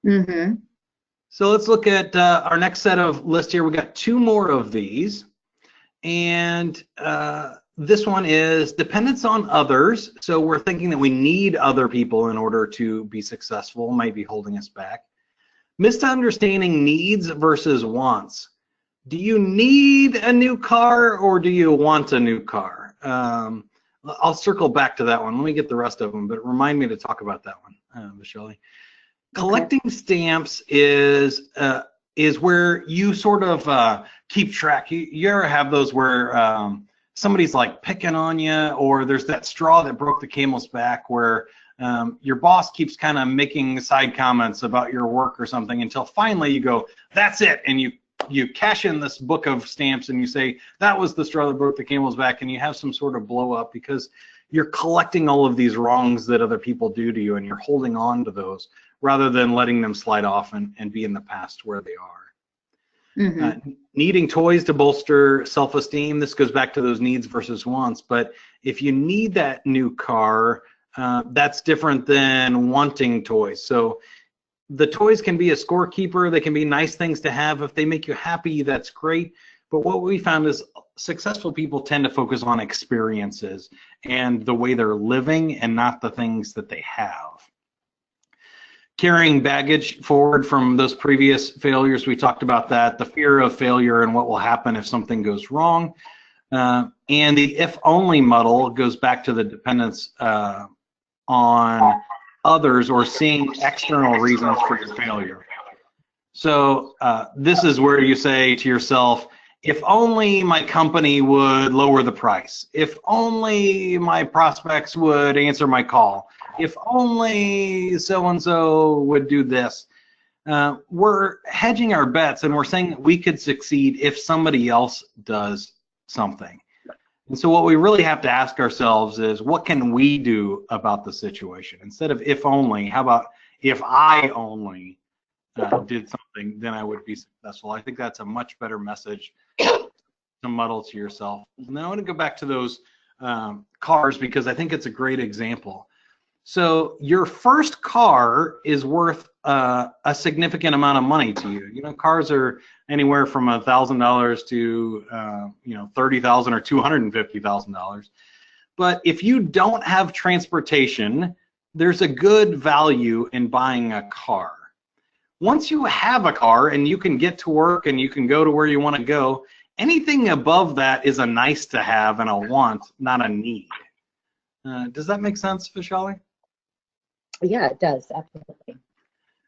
Mm-hmm. So let's look at our next set of lists here. We got two more of these. And this one is dependence on others. So we're thinking that we need other people in order to be successful, might be holding us back. Misunderstanding needs versus wants. Do you need a new car or do you want a new car? I'll circle back to that one. Let me get the rest of them, but remind me to talk about that one, Michelle. Collecting stamps is where you sort of keep track. You ever have those where somebody's like picking on you, or there's that straw that broke the camel's back where your boss keeps kind of making side comments about your work or something until finally you go, that's it, and you cash in this book of stamps and you say, that was the straw that broke the camel's back, and you have some sort of blow up because you're collecting all of these wrongs that other people do to you, and you're holding on to those rather than letting them slide off and be in the past where they are. Needing toys to bolster self-esteem, this goes back to those needs versus wants. But if you need that new car, that's different than wanting toys. So the toys can be a scorekeeper. They can be nice things to have. If they make you happy, that's great. But what we found is successful people tend to focus on experiences and the way they're living and not the things that they have. Carrying baggage forward from those previous failures, we talked about that, the fear of failure and what will happen if something goes wrong. And the if-only model goes back to the dependence on others or seeing external reasons for your failure. So this is where you say to yourself, if only my company would lower the price, if only my prospects would answer my call, if only so-and-so would do this. We're hedging our bets and we're saying that we could succeed if somebody else does something. And so what we really have to ask ourselves is, what can we do about the situation? Instead of if only, how about if I only did something, then I would be successful. I think that's a much better message to muddle to yourself. Now I want to go back to those cars because I think it's a great example. So your first car is worth a significant amount of money to you. You know, cars are anywhere from $1,000 to $30,000 or $250,000. But if you don't have transportation, there's a good value in buying a car. Once you have a car and you can get to work and you can go to where you want to go, anything above that is a nice to have and a want, not a need. Does that make sense, Vishali? Yeah, it does, absolutely.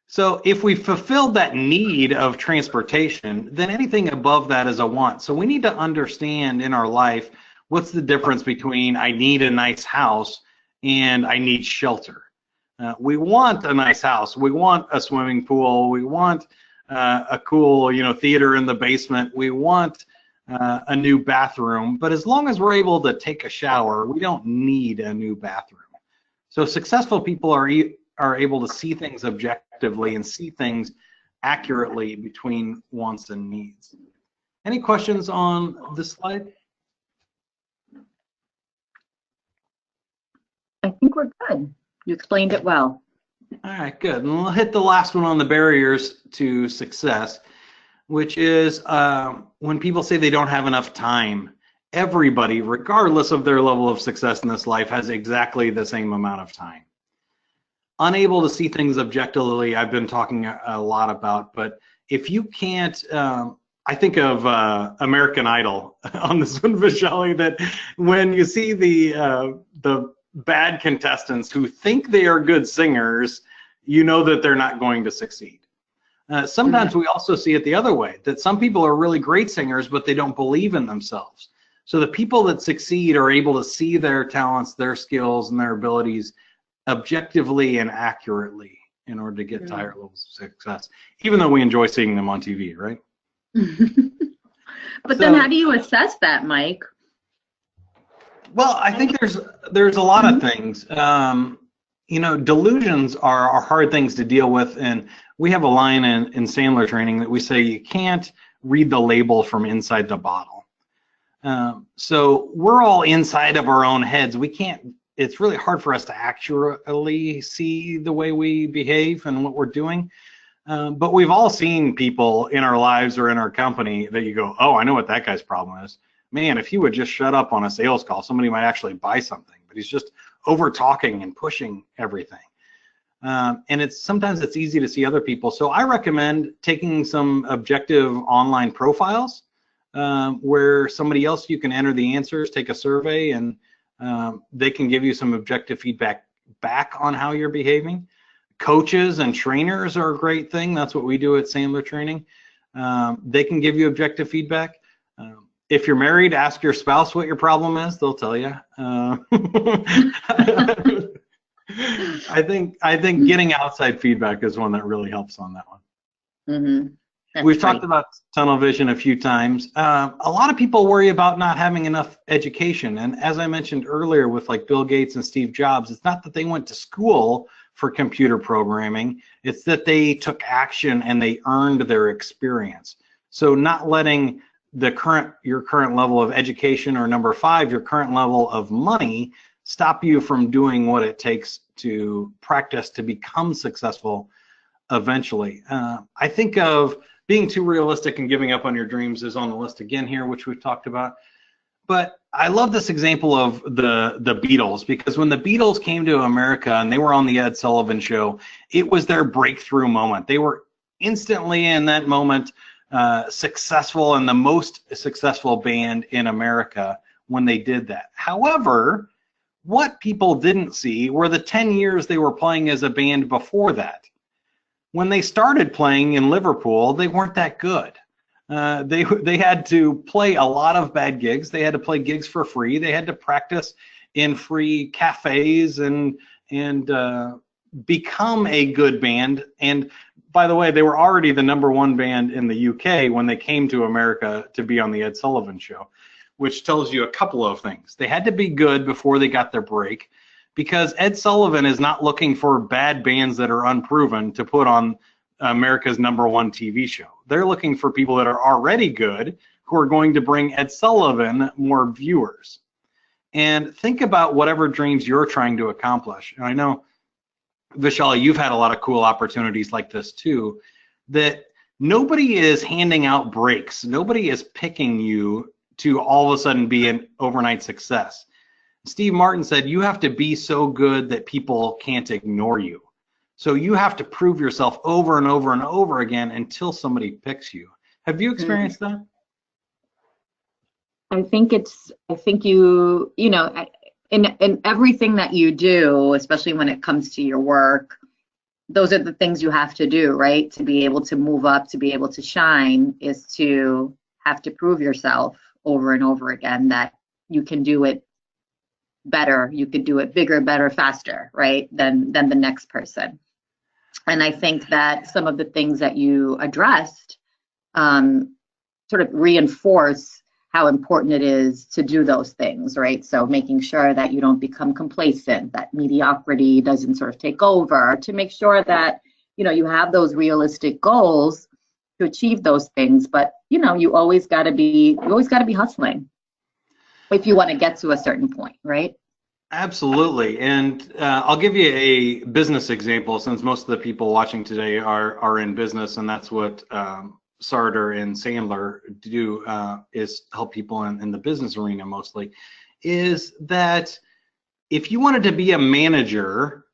So if we fulfilled that need of transportation, then anything above that is a want. So we need to understand in our life, what's the difference between I need a nice house and I need shelter. We want a nice house. We want a swimming pool. We want a cool, theater in the basement. We want a new bathroom. But as long as we're able to take a shower, we don't need a new bathroom. So successful people are able to see things objectively and see things accurately between wants and needs. Any questions on this slide? I think we're good. You explained it well. All right, good. And we'll hit the last one on the barriers to success, which is when people say they don't have enough time. Everybody, regardless of their level of success in this life, has exactly the same amount of time. Unable to see things objectively, I've been talking a lot about, but if you can't, I think of American Idol on this one, Vishali, that when you see the bad contestants who think they are good singers, you know that they're not going to succeed. Sometimes we also see it the other way, that some people are really great singers, but they don't believe in themselves. So the people that succeed are able to see their talents, their skills, and their abilities objectively and accurately in order to get to higher levels of success, even though we enjoy seeing them on TV, right? But then how do you assess that, Mike? Well, I think there's a lot of things. Delusions are hard things to deal with, and we have a line in Sandler Training that we say you can't read the label from inside the bottle. So we're all inside of our own heads. We can't. It's really hard for us to accurately see the way we behave and what we're doing. But we've all seen people in our lives or in our company that you go, oh, I know what that guy's problem is. Man, if he would just shut up on a sales call, somebody might actually buy something, but he's just over talking and pushing everything. And sometimes it's easy to see other people. So I recommend taking some objective online profiles where somebody else, you can enter the answers, take a survey, and they can give you some objective feedback back on how you're behaving. Coaches and trainers are a great thing. That's what we do at Sandler Training. They can give you objective feedback. If you're married, ask your spouse what your problem is. They'll tell you. I think getting outside feedback is one that really helps on that one. Mm-hmm. We've talked about tunnel vision a few times. A lot of people worry about not having enough education. And as I mentioned earlier with like Bill Gates and Steve Jobs, it's not that they went to school for computer programming. It's that they took action and they earned their experience. So not letting your current level of education, or number 5, your current level of money, stop you from doing what it takes to practice to become successful eventually. I think of being too realistic and giving up on your dreams is on the list again here, which we've talked about. But I love this example of the Beatles, because when the Beatles came to America and they were on the Ed Sullivan Show, it was their breakthrough moment. They were instantly in that moment successful, and the most successful band in America when they did that. However, what people didn't see were the 10 years they were playing as a band before that. When they started playing in Liverpool, they weren't that good. They had to play a lot of bad gigs. They had to play gigs for free. They had to practice in free cafes and become a good band. And by the way, they were already the #1 band in the UK when they came to America to be on the Ed Sullivan Show, which tells you a couple of things. They had to be good before they got their break, because Ed Sullivan is not looking for bad bands that are unproven to put on America's #1 TV show. They're looking for people that are already good, who are going to bring Ed Sullivan more viewers. And think about whatever dreams you're trying to accomplish. And I know, Vishali, you've had a lot of cool opportunities like this too, that nobody is handing out breaks. Nobody is picking you to all of a sudden be an overnight success. Steve Martin said, you have to be so good that people can't ignore you. So you have to prove yourself over and over and over again until somebody picks you. Have you experienced that? I think in everything that you do, especially when it comes to your work, those are the things you have to do, right? To be able to move up, to be able to shine, is to have to prove yourself over and over again that you can do it better, you could do it bigger, better, faster, right, than the next person. And I think that some of the things that you addressed sort of reinforce how important it is to do those things, right? So making sure that you don't become complacent, that mediocrity doesn't sort of take over, to make sure that, you have those realistic goals to achieve those things. But, you always got to be hustling if you want to get to a certain point, right? Absolutely. And I'll give you a business example, since most of the people watching today are in business, and that's what Sandler and Sandler do, is help people in the business arena mostly, is that if you wanted to be a manager,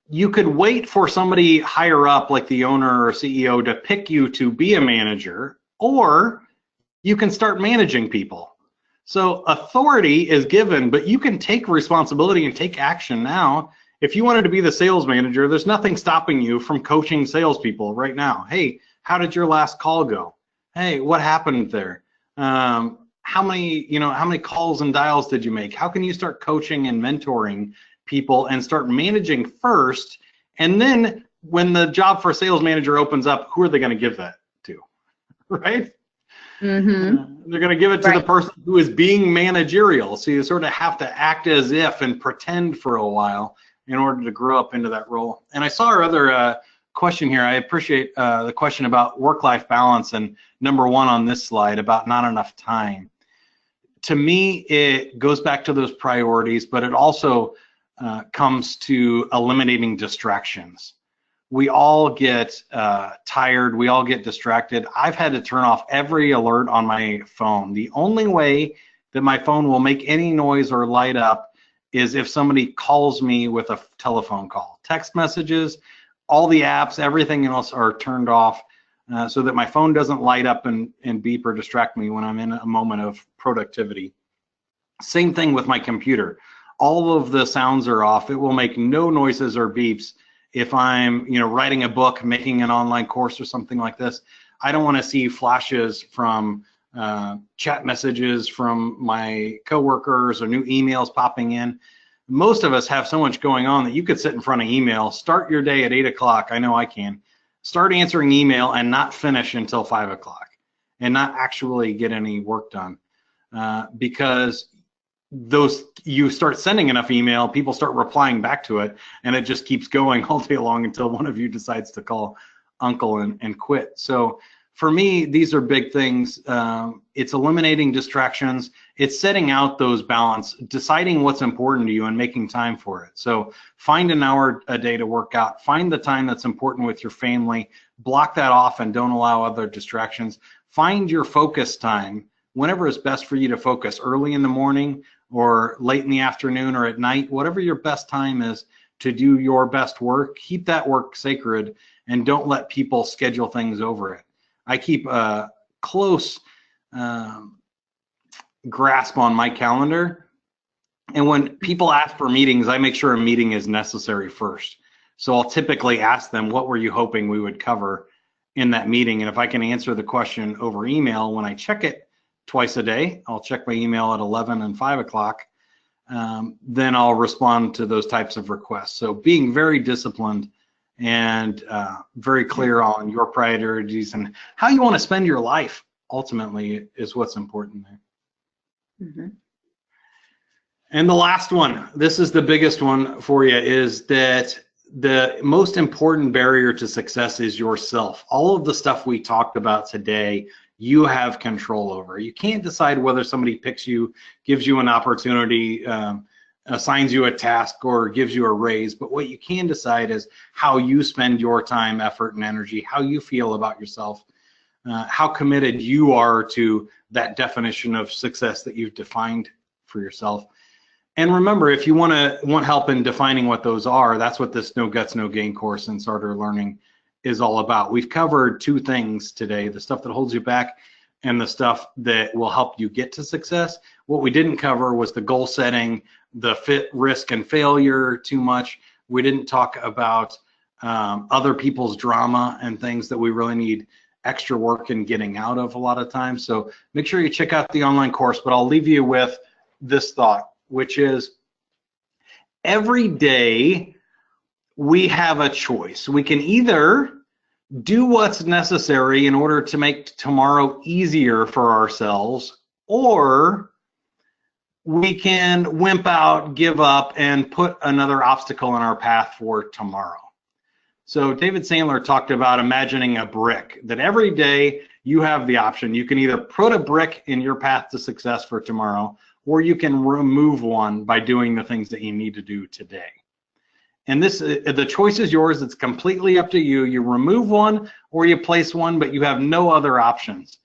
you could wait for somebody higher up, like the owner or CEO, to pick you to be a manager, or you can start managing people. So authority is given, but you can take responsibility and take action now. If you wanted to be the sales manager, there's nothing stopping you from coaching salespeople right now. Hey, how did your last call go? Hey, what happened there? How many calls and dials did you make? How can you start coaching and mentoring people and start managing first? And then when the job for a sales manager opens up, who are they going to give that to, right? Mm-hmm. They're going to give it to the person who is being managerial. So you sort of have to act as if and pretend for a while in order to grow up into that role. And I saw our other question here. I appreciate the question about work-life balance, and #1 on this slide about not enough time. To me, it goes back to those priorities, but it also comes to eliminating distractions. We all get tired, we all get distracted. I've had to turn off every alert on my phone. The only way that my phone will make any noise or light up is if somebody calls me with a telephone call. Text messages, all the apps, everything else are turned off so that my phone doesn't light up and beep or distract me when I'm in a moment of productivity. Same thing with my computer. All of the sounds are off. It will make no noises or beeps. If I'm, writing a book, making an online course or something like this, I don't want to see flashes from chat messages from my coworkers or new emails popping in. Most of us have so much going on that you could sit in front of email, start your day at 8 o'clock. I know I can. Start answering email and not finish until 5 o'clock and not actually get any work done because you start sending enough email, people start replying back to it, and it just keeps going all day long until one of you decides to call uncle and quit. So for me, these are big things. It's eliminating distractions. It's setting out those balance, deciding what's important to you and making time for it. So find an hour a day to work out. Find the time that's important with your family. Block that off and don't allow other distractions. Find your focus time whenever it's best for you to focus, early in the morning or late in the afternoon or at night, whatever your best time is to do your best work. Keep that work sacred and don't let people schedule things over it. I keep a close grasp on my calendar, and when people ask for meetings, I make sure a meeting is necessary first. So I'll typically ask them, what were you hoping we would cover in that meeting? And if I can answer the question over email when I check it twice a day, I'll check my email at 11 and 5 o'clock, then I'll respond to those types of requests. So being very disciplined and very clear on your priorities and how you want to spend your life ultimately is what's important there. Mm-hmm. And the last one, this is the biggest one for you, is that the most important barrier to success is yourself. All of the stuff we talked about today, you have control over. You can't decide whether somebody picks you, gives you an opportunity, assigns you a task, or gives you a raise, but what you can decide is how you spend your time, effort, and energy, how you feel about yourself, how committed you are to that definition of success that you've defined for yourself. And remember, if you want help in defining what those are, that's what this No Guts, No Gain course in Starter Learning is all about. We've covered two things today, the stuff that holds you back and the stuff that will help you get to success. What we didn't cover was the goal setting, the fit, risk, and failure too much. We didn't talk about other people's drama and things that we really need extra work in getting out of a lot of times. So make sure you check out the online course, but I'll leave you with this thought, which is every day we have a choice. We can either do what's necessary in order to make tomorrow easier for ourselves, or we can wimp out, give up, and put another obstacle in our path for tomorrow. So David Sandler talked about imagining a brick, that every day you have the option. You can either put a brick in your path to success for tomorrow, or you can remove one by doing the things that you need to do today. And this, the choice is yours. It's completely up to you. You remove one or you place one, but you have no other options.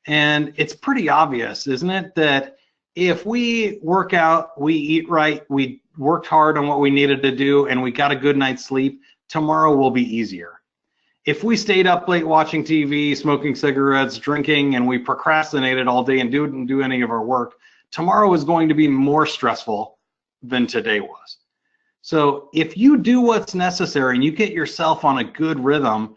And it's pretty obvious, isn't it, that if we work out, we eat right, we worked hard on what we needed to do, and we got a good night's sleep, tomorrow will be easier. If we stayed up late watching TV, smoking cigarettes, drinking, and we procrastinated all day and didn't do any of our work, tomorrow is going to be more stressful than today was. So if you do what's necessary and you get yourself on a good rhythm,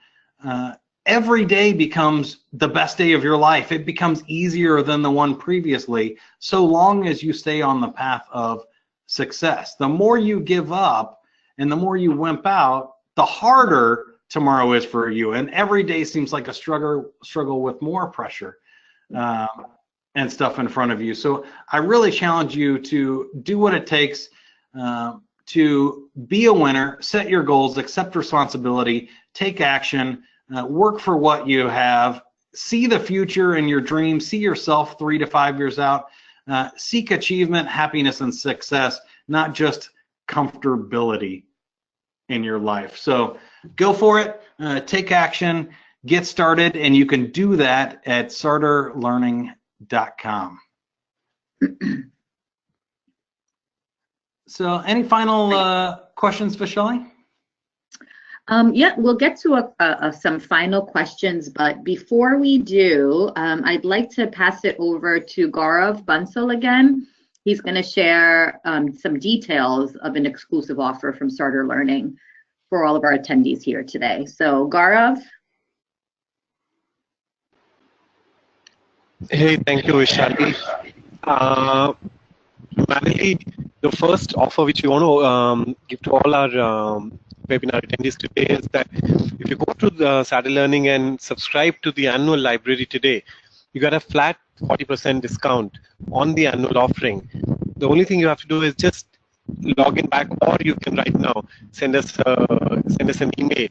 every day becomes the best day of your life. It becomes easier than the one previously, so long as you stay on the path of success. The more you give up and the more you wimp out, the harder tomorrow is for you. And every day seems like a struggle with more pressure and stuff in front of you. So I really challenge you to do what it takes to be a winner, set your goals, accept responsibility, take action, work for what you have, see the future in your dreams, see yourself 3 to 5 years out, seek achievement, happiness, and success, not just comfortability in your life. So go for it, take action, get started, and you can do that at starterlearning.com. So any final questions, Vaishali? Yeah, we'll get to some final questions, but before we do, I'd like to pass it over to Gaurav Bansal again. He's going to share some details of an exclusive offer from Starter Learning for all of our attendees here today. So Gaurav. Hey, thank you, Vaishali. Mainly, the first offer which we want to give to all our webinar attendees today is that if you go to the Starter Learning and subscribe to the annual library today, you got a flat 40% discount on the annual offering. The only thing you have to do is just log in back, or you can right now send us an email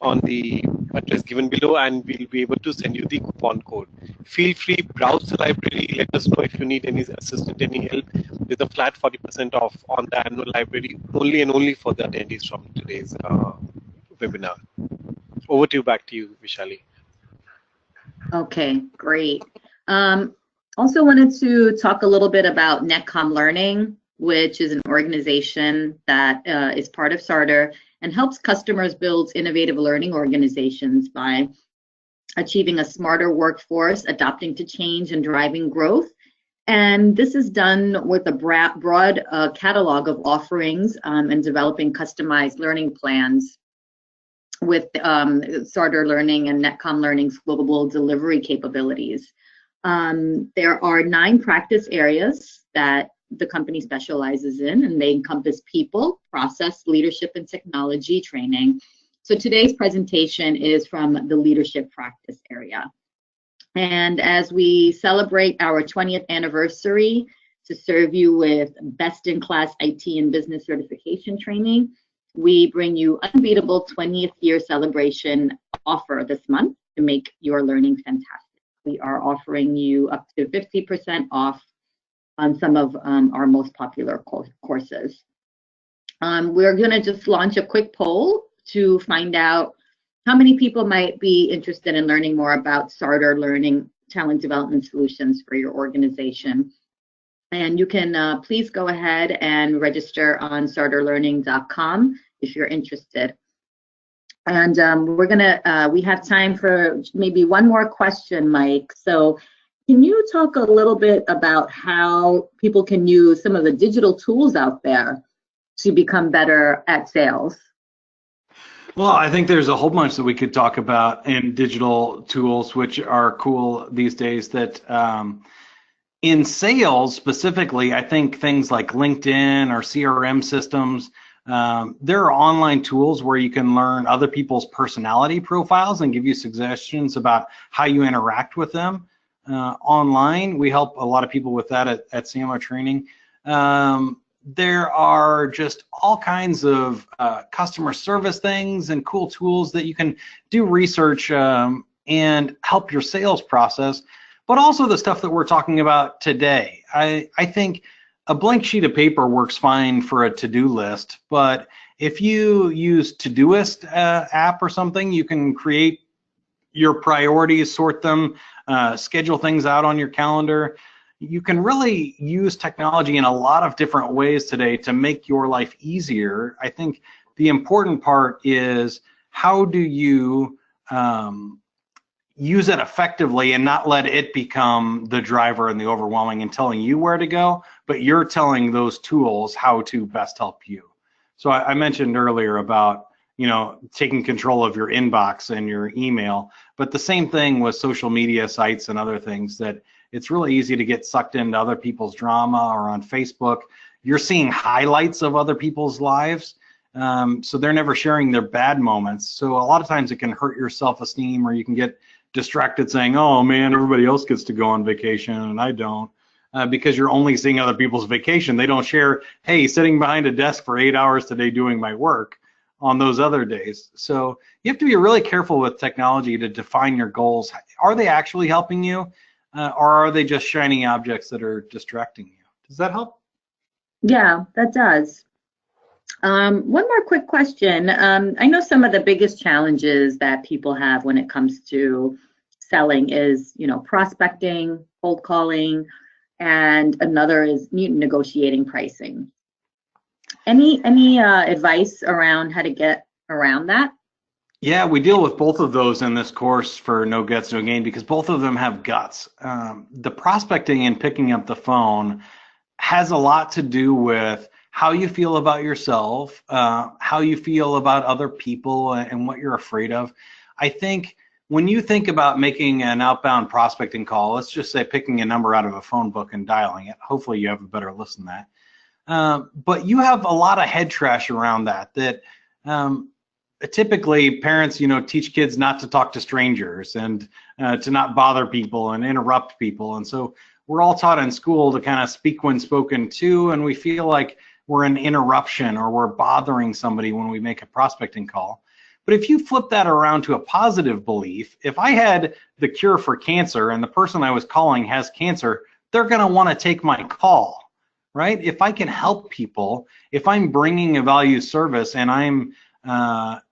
on the address given below, and we'll be able to send you the coupon code. Feel free, browse the library, let us know if you need any assistance, any help. There's a flat 40% off on the annual library, only and only for the attendees from today's webinar. Over to you, back to you, Vishali. Okay, great. Also wanted to talk a little bit about Netcom Learning, which is an organization that is part of Sarter and helps customers build innovative learning organizations by achieving a smarter workforce, adapting to change, and driving growth. And this is done with a broad catalog of offerings and developing customized learning plans with Sarter Learning and Netcom Learning's global delivery capabilities. There are 9 practice areas that the company specializes in, and they encompass people, process, leadership, and technology training. So today's presentation is from the leadership practice area. And as we celebrate our 20th anniversary to serve you with best-in-class IT and business certification training, we bring you unbeatable 20th year celebration offer this month to make your learning fantastic. We are offering you up to 50% off on some of our most popular courses. We're going to just launch a quick poll to find out how many people might be interested in learning more about Sarter Learning talent development solutions for your organization. And you can please go ahead and register on sarterlearning.com if you're interested. And we have time for maybe one more question, Mike. So can you talk a little bit about how people can use some of the digital tools out there to become better at sales? Well, I think there's a whole bunch that we could talk about in digital tools, which are cool these days. That in sales specifically, I think things like LinkedIn or CRM systems, there are online tools where you can learn other people's personality profiles and give you suggestions about how you interact with them online. We help a lot of people with that at Sandler Training. There are just all kinds of customer service things and cool tools that you can do research and help your sales process, but also the stuff that we're talking about today. I think a blank sheet of paper works fine for a to-do list, but if you use Todoist app or something, you can create your priorities, sort them, schedule things out on your calendar. You can really use technology in a lot of different ways today to make your life easier. I think the important part is how do you use it effectively and not let it become the driver and the overwhelming and telling you where to go, but you're telling those tools how to best help you. So I mentioned earlier about, you know, taking control of your inbox and your email, but the same thing with social media sites and other things, that it's really easy to get sucked into other people's drama. Or on Facebook, you're seeing highlights of other people's lives. So they're never sharing their bad moments. So a lot of times it can hurt your self-esteem, or you can get distracted saying, oh man, everybody else gets to go on vacation and I don't, because you're only seeing other people's vacation. They don't share, hey, sitting behind a desk for 8 hours today doing my work on those other days. So you have to be really careful with technology to define your goals. Are they actually helping you, or are they just shiny objects that are distracting you? Does that help? Yeah, that does. One more quick question. I know some of the biggest challenges that people have when it comes to selling is, you know, prospecting, cold calling, and another is negotiating pricing. Any advice around how to get around that? Yeah, we deal with both of those in this course for No Guts, No Gain, because both of them have guts. The prospecting and picking up the phone has a lot to do with how you feel about yourself, how you feel about other people, and what you're afraid of. I think when you think about making an outbound prospecting call, let's just say picking a number out of a phone book and dialing it. Hopefully you have a better list than that. But you have a lot of head trash around that typically parents, you know, teach kids not to talk to strangers and to not bother people and interrupt people. And so we're all taught in school to kind of speak when spoken to, and we feel like we're an interruption or we're bothering somebody when we make a prospecting call. But if you flip that around to a positive belief, if I had the cure for cancer and the person I was calling has cancer, they're going to want to take my call, right? If I can help people, if I'm bringing a value service and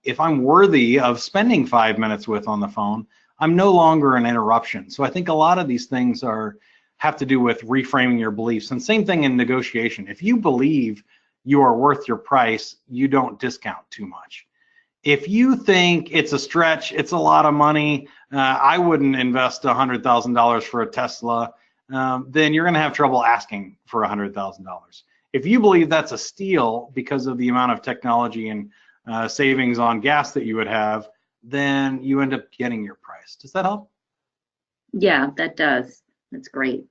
if I'm worthy of spending 5 minutes with on the phone, I'm no longer an interruption. So I think a lot of these things have to do with reframing your beliefs. And same thing in negotiation. If you believe you are worth your price, you don't discount too much. If you think it's a stretch, it's a lot of money, I wouldn't invest $100,000 for a Tesla, then you're going to have trouble asking for $100,000. If you believe that's a steal because of the amount of technology and savings on gas that you would have, then you end up getting your price. Does that help? Yeah, that does. That's great.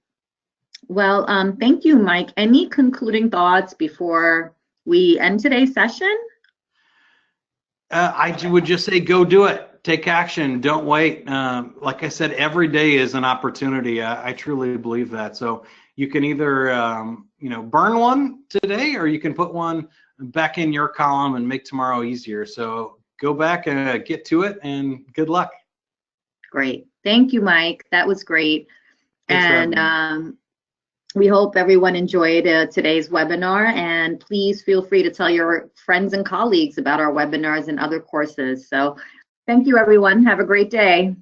Well, thank you, Mike. Any concluding thoughts before we end today's session? I would just say go do it. Take action. Don't wait. Like I said, every day is an opportunity. I truly believe that. So you can either burn one today, or you can put one back in your column and make tomorrow easier. So go back and get to it, and good luck. Great. Thank you, Mike. That was great. Thanks, and we hope everyone enjoyed today's webinar, and please feel free to tell your friends and colleagues about our webinars and other courses. So thank you, everyone. Have a great day.